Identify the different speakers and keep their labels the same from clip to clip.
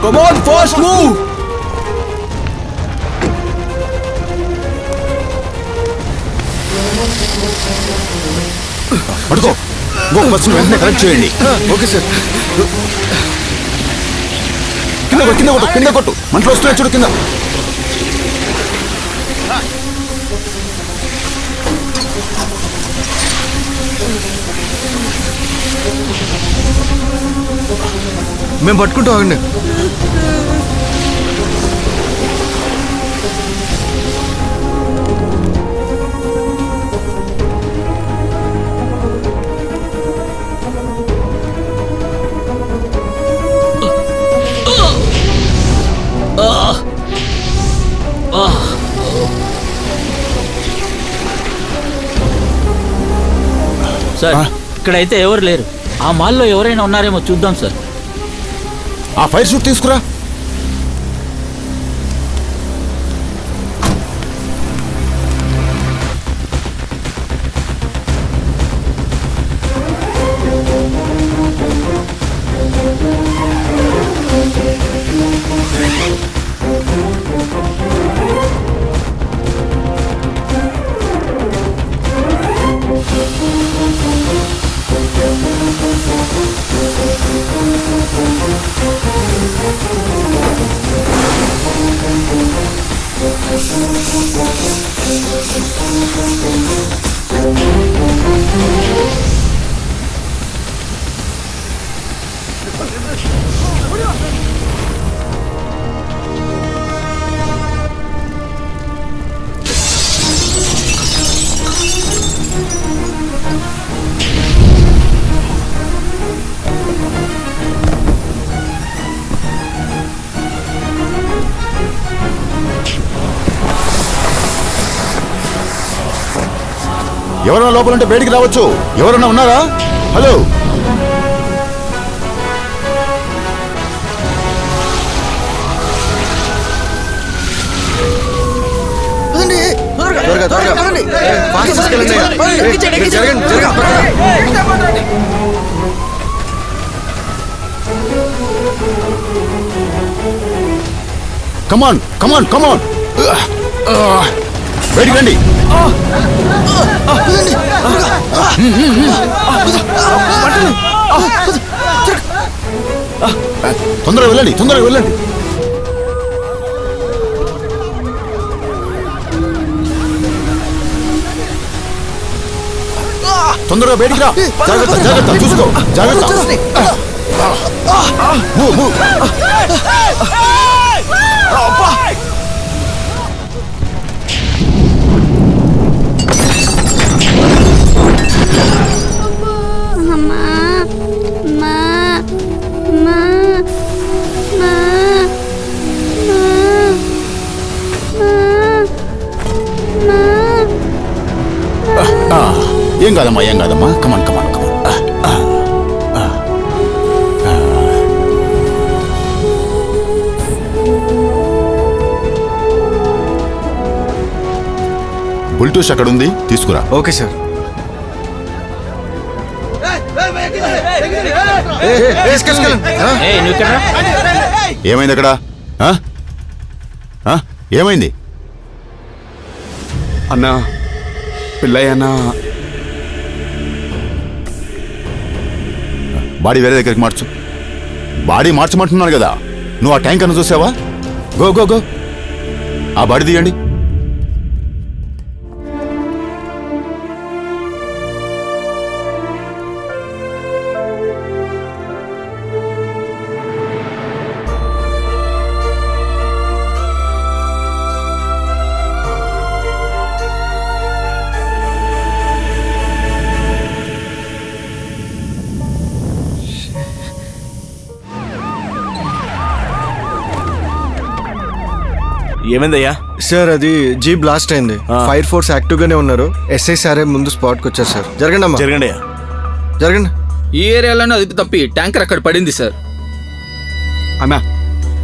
Speaker 1: Come on, fast move! పడుకో. ఇంకొక బస్సును వెంటనే కరెక్ట్ చేయండి.
Speaker 2: Okay sir.
Speaker 1: కింద కొట్టు. మంటలు వస్తున్నాయి చూడు కింద.
Speaker 2: మేము పట్టుకుంటూ ఆగండి.
Speaker 3: సార్ ఇక్కడైతే ఎవరు లేరు. ఆ మాల్లో ఎవరైనా ఉన్నారేమో చూద్దాం సార్.
Speaker 1: ఆ ఫైర్ షూట్ తీసుకురా. ఎవరైనా లోపలంటే బయటికి రావచ్చు. ఎవరైనా ఉన్నారా? హలో, కమాన్ కమాన్ కమాన్, బయటికి రండి. తొందరగా వెళ్ళండి, తొందరగా వెళ్ళండి. తొందరగా బయటికి రా. జాగ్రత్త జాగ్రత్త, చూసుకో జాగ్రత్త. Move move. ఏం కాదమ్మా, ఏం కాదమ్మా. కమాన్ కమాన్ కమాన్. బుల్టూష్ అక్కడ ఉంది, తీసుకురా.
Speaker 2: Okay sir.
Speaker 1: ఏమైంది అక్కడ? ఏమైంది
Speaker 4: అన్నా? పిల్లయ్యన్నా
Speaker 1: బాడీ వేరే దగ్గరికి మార్చు. బాడీ మార్చమంటున్నాను కదా. నువ్వు ఆ ట్యాంక్ అన్న చూసావా? గో గో గో, ఆ బాడీ తీయండి.
Speaker 5: ఏమైందయ్యా?
Speaker 2: సార్ అది జీప్ బ్లాస్ట్ అయింది. ఫైర్ ఫోర్స్ యాక్టివ్ గానే ఉన్నారు. ఎస్ఐ సారే ముందు స్పాట్ కి వచ్చారు సార్. జరగండి అమ్మా,
Speaker 5: జరగండి.
Speaker 2: జరగండి.
Speaker 6: ఈ ఏరియాలోనే అది తప్పి ట్యాంకర్ అక్కడ పడింది సార్.
Speaker 4: అన్నా,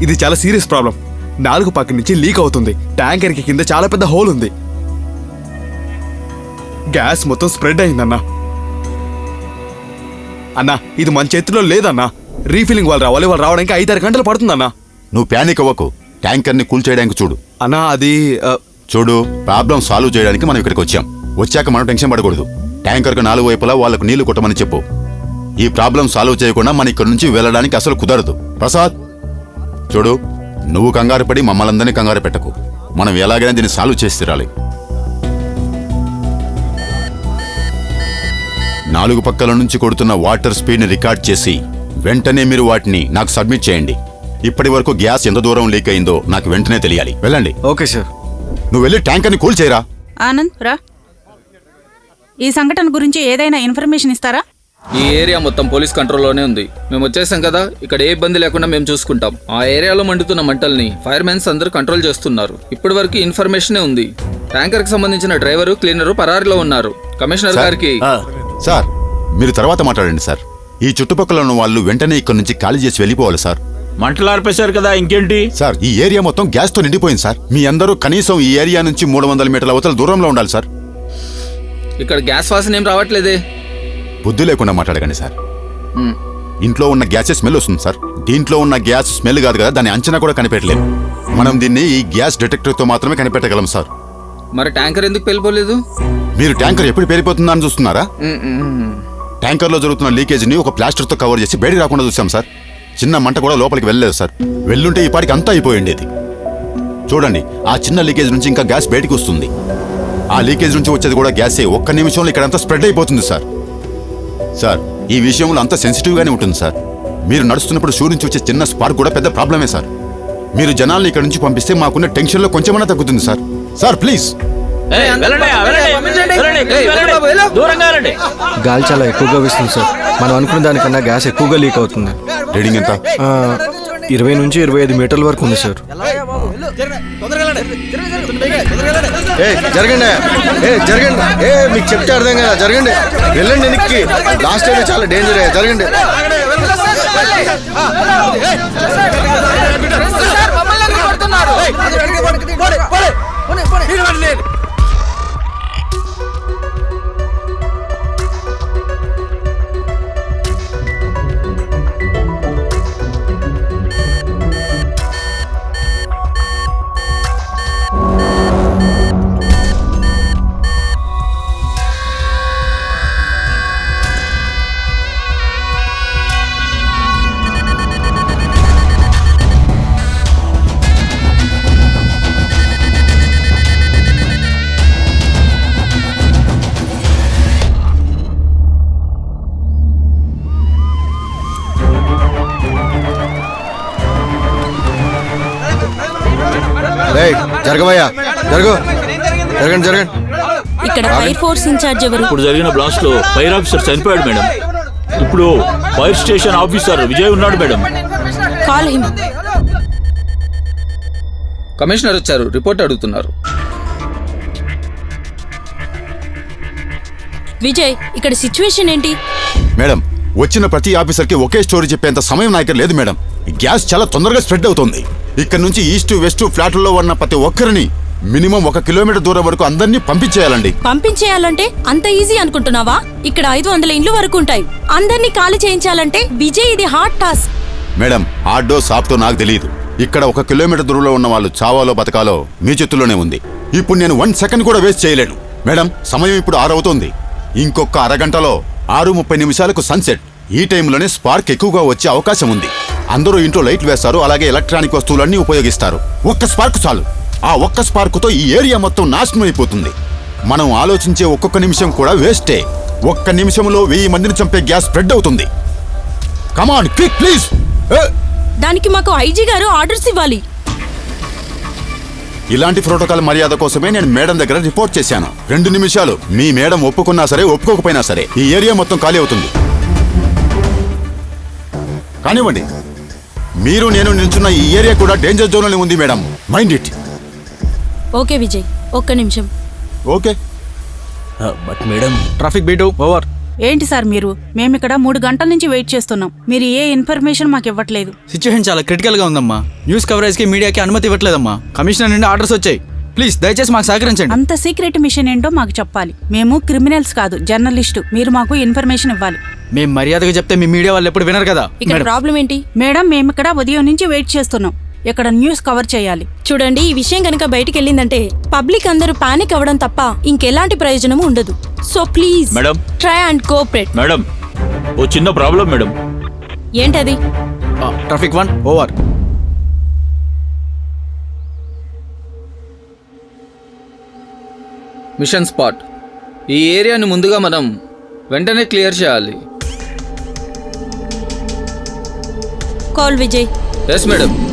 Speaker 4: ఇది చాలా సీరియస్ ప్రాబ్లం. 4 పక్క నుంచి లీక్ అవుతుంది. ట్యాంకర్ కి కింద చాలా పెద్ద హోల్ ఉంది. గ్యాస్ మొత్తం స్ప్రెడ్ అయిందన్నా. అన్నా, ఇది మన చేతిలో లేదన్నా. రీఫిల్లింగ్ వాళ్ళు రావాలి. వాళ్ళు రావడానికి 5-6 గంటలు పడుతుందన్నా.
Speaker 1: నువ్వు ప్యానిక్ అవ్వకు. ట్యాంకర్ని కూల్చేయడానికి చూడు.
Speaker 4: అన్నా అది
Speaker 1: చూడు, ప్రాబ్లం సాల్వ్ చేయడానికి మనం ఇక్కడికి వచ్చాం. వచ్చాక మనం టెన్షన్ పడకూడదు. ట్యాంకర్కు 4 వైపులా వాళ్ళకు నీళ్లు కొట్టమని చెప్పు. ఈ ప్రాబ్లం సాల్వ్ చేయకుండా మన ఇక్కడి నుంచి వెళ్ళడానికి అసలు కుదరదు. ప్రసాద్ చూడు, నువ్వు కంగారు పడి మమ్మల్ందరినీ కంగారు పెట్టకు. మనం ఎలాగైనా దీన్ని సాల్వ్ చేసి తీరాలి. 4 పక్కల నుంచి కొడుతున్న వాటర్ స్పీడ్ని రికార్డ్ చేసి వెంటనే మీరు వాటిని నాకు సబ్మిట్ చేయండి. ఇప్పటి వరకు గ్యాస్ ఎంత దూరం లీక్ అయిందో నాకు వెంటనే తెలియాలి. వెళ్ళండి.
Speaker 2: Okay sir.
Speaker 1: నువ్వు వెళ్ళి ట్యాంకర్ని కూల్చేయరా.
Speaker 5: ఆనంద్ రా. ఈ సంఘటన గురించి ఏదైనా ఇన్ఫర్మేషన్ ఇస్తారా?
Speaker 6: ఈ ఏరియా మొత్తం పోలీస్ కంట్రోల్లోనే ఉంది. మేము వచ్చేసాం కదా, ఇక్కడ ఏ ఇబ్బంది లేకుండా మేము చూసుకుంటాం. ఆ ఏరియాలో మండుతున్న మంటల్ని ఫైర్ మెన్స్ అందరూ కంట్రోల్ చేస్తున్నారు. ఇప్పటి వరకు ఇన్ఫర్మేషనే ఉంది. ట్యాంకర్ కి సంబంధించిన డ్రైవరు, క్లీనరు పరారీలో ఉన్నారు. కమిషనర్ గారికి
Speaker 1: సార్, మీరు తర్వాత మాట్లాడండి సార్. ఈ చుట్టుపక్కల ఉన్న వాళ్ళు వెంటనే ఇక్కడ నుంచి ఖాళీ చేసి వెళ్ళిపోవాలి సార్.
Speaker 3: మంటలు ఆర్పేశారు కదా, ఇంకేంటి?
Speaker 1: సార్, ఈ ఏరియా మొత్తం గ్యాస్ తో నిండిపోయింది సార్. మీ అందరూ కనీసం ఈ ఏరియా నుంచి 300 మీటర్ల అవతల దూరంలో ఉండాలి సార్.
Speaker 6: ఇక్కడ గ్యాస్ వాసన ఏం రావట్లేదే.
Speaker 1: బుద్ధి లేకుండా మాట్లాడకండి సార్.
Speaker 6: మ్,
Speaker 1: ఇంట్లో ఉన్న గ్యాసే స్మెల్ వస్తుంది సార్. దీంట్లో ఉన్న గ్యాస్ స్మెల్ కాదు కదా, దాని అంచనా కూడా కనిపెట్టలేము. మనం దీన్ని ఈ గ్యాస్ డిటెక్టర్ తో మాత్రమే కనిపెట్టగలం సార్.
Speaker 6: మరి ట్యాంకర్ ఎందుకు వెళ్ళిపోలేదు?
Speaker 1: మీరు ట్యాంకర్ ఎప్పుడు పేలిపోతుందా అని చూస్తున్నారా? ట్యాంకర్ లో జరుగుతున్న లీకేజ్ ని ఒక ప్లాస్టర్ తో కవర్ చేసి బయటికి రాకుండా చూసాం సార్. చిన్న మంట కూడా లోపలికి వెళ్ళలేదు సార్. వెళ్ళుంటే ఈ పాటికి అంతా అయిపోయిండేది. చూడండి, ఆ చిన్న లీకేజ్ నుంచి ఇంకా గ్యాస్ బయటికి వస్తుంది. ఆ లీకేజ్ నుంచి వచ్చేది కూడా గ్యాసే. ఒక్క నిమిషంలో ఇక్కడ అంతా స్ప్రెడ్ అయిపోతుంది సార్. సార్, ఈ విషయంలో అంతా సెన్సిటివ్ గానే ఉంటుంది సార్. మీరు నడుస్తున్నప్పుడు షూ నుంచి వచ్చే చిన్న స్పార్క్ కూడా పెద్ద ప్రాబ్లమే సార్. మీరు జనాల్ని ఇక్కడ నుంచి పంపిస్తే మాకున్న టెన్షన్ లో కొంచెమన్నా తగ్గుతుంది సార్. Sir please.
Speaker 3: దూరంగా వెళ్ళండి.
Speaker 2: గాలి చాలా ఎక్కువగా వీస్తుంది సార్. మనం అనుకున్న దానికన్నా గ్యాస్ ఎక్కువగా లీక్ అవుతుంది.
Speaker 1: రీడింగ్ ఎంత?
Speaker 2: 20 నుంచి 25 మీటర్ల వరకు ఉంది సార్. జరగండి. జరగండి. మీకు చెప్తే అర్థం కదా. జరగండి, వెళ్ళండి వెనక్కి. లాస్ట్ అయితే చాలా డేంజర్. జరగండి. జరగవయ్యా, జరగ. జరగండి, జరగండి.
Speaker 7: ఇక్కడ ఫైర్ ఫోర్స్ ఇన్ఛార్జ్ ఎవరు?
Speaker 3: ఇప్పుడు జరిగిన బ్లాస్ట్ లో ఫైర్ ఆఫీసర్ చనిపోయాడు మేడం. ఇప్పుడు ఫైర్ స్టేషన్ ఆఫీసర్ విజయ్ ఉన్నాడు మేడం.
Speaker 7: Call him.
Speaker 6: కమిషనర్ వచ్చారు, రిపోర్ట్ అడుగుతున్నారు.
Speaker 7: విజయ్, ఇక్కడ సిచ్యువేషన్ ఏంటి?
Speaker 1: మేడం, వచ్చిన ప్రతి ఆఫీసర్కి ఒకే స్టోరీ చెప్పేంత సమయం నా దగ్గర లేదు మేడం. ఈ గ్యాస్ చాలా తొందరగా స్ప్రెడ్ అవుతుంది. ఇక్కడ నుంచి ఈస్ట్ వెస్ట్ ఫ్లాట్లలో ఉన్న ప్రతి ఒక్కరిని మినిమం 1 కిలోమీటర్ దూరం వరకు అందరినీ పంపించేయాలండి.
Speaker 7: పంపించేయాలంటే అంత ఈజీ అనుకుంటున్నావా? ఇక్కడ 500 ఇండ్లు వరకు ఉంటాయి. అందరినీ ఖాళీ చేయించాలంటే విజయ్, ఇది హార్డ్ టాస్క్.
Speaker 1: మేడం, హార్డో సాఫ్టో నాకు తెలియదు. ఇక్కడ 1 కిలోమీటర్ దూరంలో ఉన్న వాళ్ళు చావాలో బతకాలో మీ చేతుల్లోనే ఉంది. ఇప్పుడు నేను 1 సెకండ్ కూడా వేస్ట్ చేయలేను. మేడం, సమయం ఇప్పుడు 6 అవుతుంది. ఇంకొక అరగంటలో 6:30 సన్సెట్. ఈ టైంలోనే స్పార్క్ ఎక్కువగా వచ్చే అవకాశం ఉంది. అందరూ ఇంట్లో లైట్లు వేస్తారు, అలాగే ఎలక్ట్రానిక్ వస్తువులన్నీ ఉపయోగిస్తారు. ఒక్క స్పార్క్ చాలు. ఆ ఒక్క స్పార్కుతో ఈ ఏరియా మొత్తం నాశనం అయిపోతుంది. మనం ఆలోచించే ఒక్కొక్క నిమిషం కూడా వేస్టే. 1 నిమిషంలో 1000 మందిని చంపే గ్యాస్ స్ప్రెడ్ అవుతుంది. Come on quick please.
Speaker 7: దానికి మాకు ఐజీ గారు ఆర్డర్స్ ఇవ్వాలి.
Speaker 1: ఇలాంటి ప్రోటోకాల్ మర్యాద కోసమే నేను మేడం దగ్గర రిపోర్ట్ చేశాను. 2 నిమిషాలు. మీ మేడం ఒప్పుకున్నా సరే ఒప్పుకోకపోయినా సరే ఈ ఏరియా మొత్తం ఖాళీ అవుతుంది. కానివ్వండి. మీరు నేను నిల్చున్న ఈ ఏరియా కూడా డేంజర్ జోన్లోనే ఉంది madam. Mind it.
Speaker 7: Okay Vijay, 1 నిమిషం.
Speaker 1: Okay.
Speaker 3: But madam,
Speaker 4: traffic beat over.
Speaker 5: ఏంటి సార్ మీరు? మేమిక్కడ 3 గంటల నుంచి వెయిట్ చేస్తున్నాం. మీరు ఏ ఇన్ఫర్మేషన్ మాకు ఇవ్వట్లేదు.
Speaker 8: సిచ్యువేషన్ చాలా క్రిటికల్ గా ఉందమ్మా. న్యూస్ కవరేజ్ కి మీడియాకి అనుమతి ఇవ్వట్లేదమ్మా. కమిషనర్ నుండి ఆర్డర్స్ వచ్చాయి. ప్లీజ్ దయచేసి మాకు సహకరించండి.
Speaker 5: అంత సీక్రెట్ మిషన్ ఏంటో మాకు చెప్పాలి. మేము క్రిమినల్స్ కాదు, జర్నలిస్టు. మీరు మాకు ఇన్ఫర్మేషన్ ఇవ్వాలి.
Speaker 8: మేము మర్యాదగా చెప్తే మీ మీడియా వాళ్ళు ఎప్పుడు వినరు కదా.
Speaker 7: ఇక్కడ ప్రాబ్లం ఏంటి?
Speaker 5: మేడం, మేమిక్కడ ఉదయం నుంచి వెయిట్ చేస్తున్నాం. ఇక్కడ న్యూస్ కవర్ చేయాలి.
Speaker 7: చూడండి, ఈ విషయం కనుక బయటికి వెళ్ళిందంటే పబ్లిక్ అందరూ పానిక్ అవ్వడం తప్ప ఇంకెలాంటి ప్రయోజనము ఉండదు. So please
Speaker 3: madam.
Speaker 7: Try and cooperate.
Speaker 3: Madam, ఓ చిన్న ప్రాబ్లం మేడం.
Speaker 7: ఏంటది?
Speaker 8: Traffic 1 over.
Speaker 6: Mission spot. ఈ ఏరియాని ముందుగా మనం వెంటనే క్లియర్ చేయాలి.
Speaker 7: కాల్ విజయ్.
Speaker 6: Yes madam.